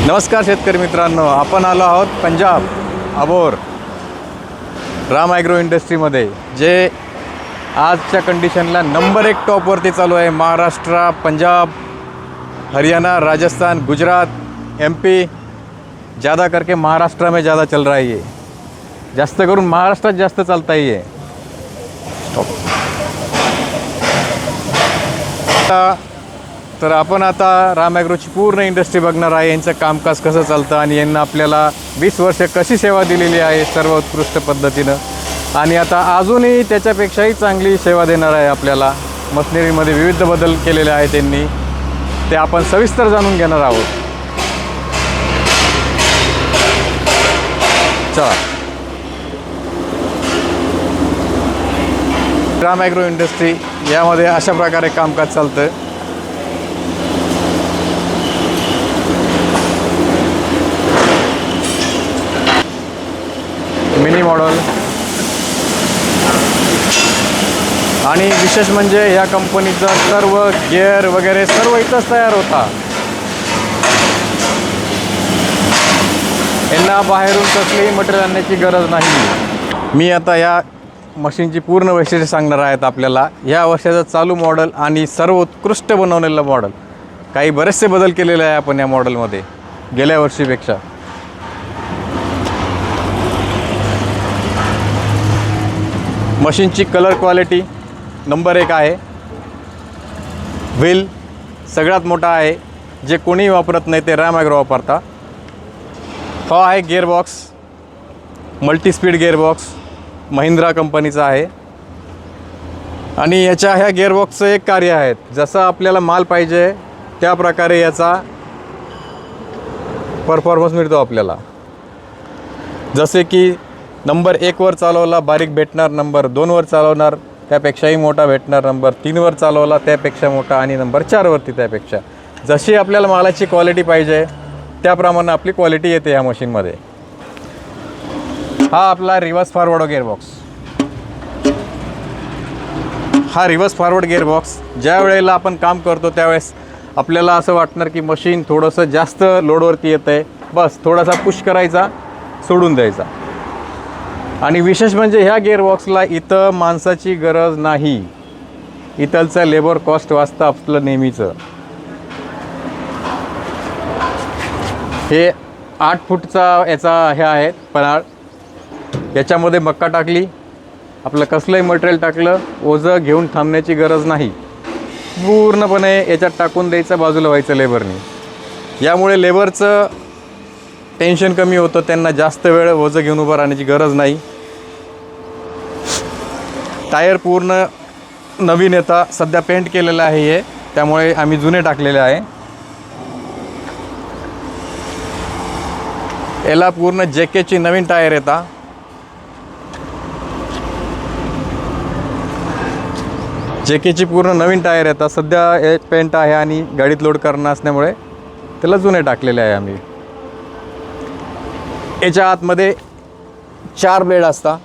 नमस्कार शेतकरी मित्रांनो, आपण आलो आहोत पंजाब अबोर राम ॲग्रो इंडस्ट्रीमध्ये, जे आजच्या कंडिशनला नंबर 1 टॉपवरती चालू आहे। महाराष्ट्र, पंजाब, हरियाणा, राजस्थान, गुजरात, MP, ज़्यादा करके महाराष्ट्र में ज़्यादा चल रहा है। ये जास्त करून महाराष्ट्रात जास्त चालता है ये। तर आपण आता राम ॲग्रोची पूर्ण इंडस्ट्री बघणार आहे, यांचं कामकाज कसं चालतं आणि यांना आपल्याला 20 वर्ष कशी सेवा दिलेली आहे सर्व उत्कृष्ट पद्धतीनं, आणि आता अजूनही त्याच्यापेक्षाही चांगली सेवा देणार आहे आपल्याला। मशिनरीमध्ये विविध बदल केलेले आहेत त्यांनी, ते आपण सविस्तर जाणून घेणार आहोत। चला, राम ॲग्रो इंडस्ट्री यामध्ये अशा प्रकारे कामकाज चालतं। मिनी मॉडल, आणि विशेष म्हणजे या कंपनीचा सर्व गिअर वगैरे सर्व इथंच तयार होता। यांना बाहेरून कसलेही मटेरियल आणण्याची गरज नाही। मी आता या मशीनची पूर्ण वैशिष्ट्ये सांगणार आहेत आपल्याला। या वर्षाचं चालू मॉडल आणि सर्व उत्कृष्ट बनवलेलं मॉडल, काही बरेचसे बदल केलेले आहे आपण या मॉडेलमध्ये गेल्या वर्षीपेक्षा। मशीनची कलर क्वालिटी नंबर 1 आहे। व्हील सगळ्यात मोठा आहे, जे कोणीही वापरत नाही ते राम ॲग्रो वापरता। हा आहे gearbox, multi speed gearbox Mahindra कंपनीचा आहे, आणि याच्या ह्या गिअरबॉक्सचं एक कार्य आहे, जसं आपल्याला माल पाहिजे त्या प्रकारे याचा परफॉर्मन्स मिळतो आपल्याला। जसे की नंबर 1 वर चालवला बारीक भेटणार, नंबर 2 वर चालवणार त्यापेक्षाही मोठा भेटणार, नंबर 3 वर चालवला त्यापेक्षा मोठा, आणि नंबर 4 वरती त्यापेक्षा। जशी आपल्याला मालाची क्वालिटी पाहिजे त्याप्रमाणे आपली क्वालिटी येते या मशीनमध्ये। हा आपला रिव्हर्स फॉरवर्ड गिअरबॉक्स। हा रिव्हर्स फॉरवर्ड गिअरबॉक्स ज्या वेळेला आपण काम करतो त्यावेळेस आपल्याला असं वाटणार की मशीन थोडंसं जास्त लोडवरती येतं आहे, बस थोडासा पुश करायचा, सोडून द्यायचा। आणि विशेष म्हणजे ह्या गिअरबॉक्सला इथं माणसाची गरज नाही, इथलचं लेबर कॉस्ट वाचतं आपलं नेहमीचं। हे 8 फूटचा याचा हे आहे पनाळ, याच्यामध्ये मक्का टाकली, आपलं कसलंही मटेरियल टाकलं, ओझं घेऊन थांबण्याची गरज नाही, पूर्णपणे याच्यात टाकून द्यायचं, बाजूला व्हायचं लेबरनी। यामुळे लेबरचं टेन्शन कमी होतं, त्यांना जास्त वेळ ओझं घेऊन उभं राहण्याची गरज नाही। टायर पूर्ण नवीन येतात, सध्या पेंट केलेलं आहे हे, त्यामुळे आम्ही जुने टाकलेले आहे। याला पूर्ण JKची नवीन टायर येतात। JKची पूर्ण नवीन टायर येतात, सध्या हे पेंट आहे आणि गाडीत लोड करणं असल्यामुळे त्याला जुने टाकलेले आहे आम्ही। याच्या आतमध्ये 4 ब्लेड असतात।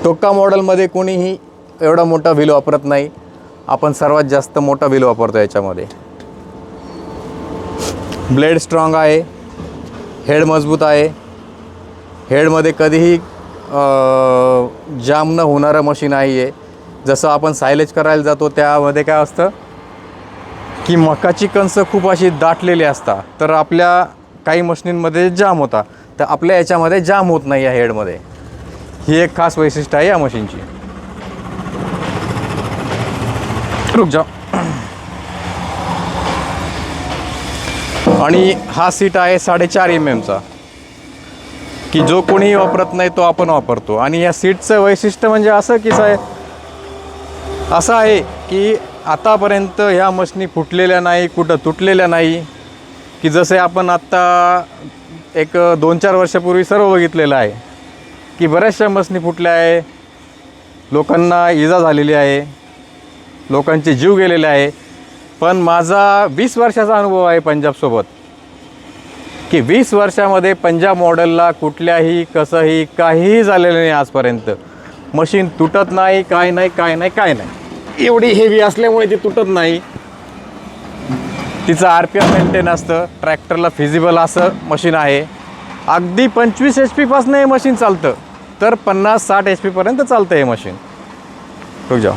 टोका मॉडेलमध्ये कोणीही एवढा मोठा व्हील वापरत नाही, आपण सर्वात जास्त मोठा व्हील वापरतो याच्यामध्ये। ब्लेड स्ट्रॉंग आहे, हेड मजबूत आहे, हेडमध्ये कधीही जाम न होणारं मशीन आहे आहे। जसं आपण सायलेज करायला जातो त्यामध्ये काय असतं की मकाची कणसं खूप अशी दाटलेली असतात, तर आपल्या काही मशीनमध्ये जाम होता, तर आपल्या याच्यामध्ये जाम होत नाही या हेडमध्ये। ही एक खास वैशिष्ट्य आहे या मशीनची। रुक जा। आणि हा सीट आहे 4.5 mm की जो कोणीही वापरत नाही तो आपण वापरतो। आणि या सीटचं वैशिष्ट्य म्हणजे असं आहे की आतापर्यंत ह्या मशीनी फुटलेल्या नाही, कुठं तुटलेल्या नाही, की जसे आपण आत्ता एक 2-4 वर्षापूर्वी सर्व बघितलेलं आहे की बऱ्याचशा मशीनी फुटल्या आहे, लोकांना इजा झालेली आहे, लोकांचे जीव गेलेले आहे। पण माझा 20 वर्षाचा अनुभव आहे पंजाबसोबत, की 20 वर्षामध्ये पंजाब मॉडेलला कुठल्याही कसंही काहीही झालेलं नाही आजपर्यंत। मशीन तुटत नाही, काय नाही काय नाही काय नाही. एवढी हेवी असल्यामुळे ती तुटत नाही. तिचं RPM मेंटेन असतं. ट्रॅक्टरला फिजिबल असं मशीन आहे. अगदी 25 HP पासून हे मशीन चालतं, तर 50-60 HP पर्यंत चालतं हे मशीन. रुक जाओ.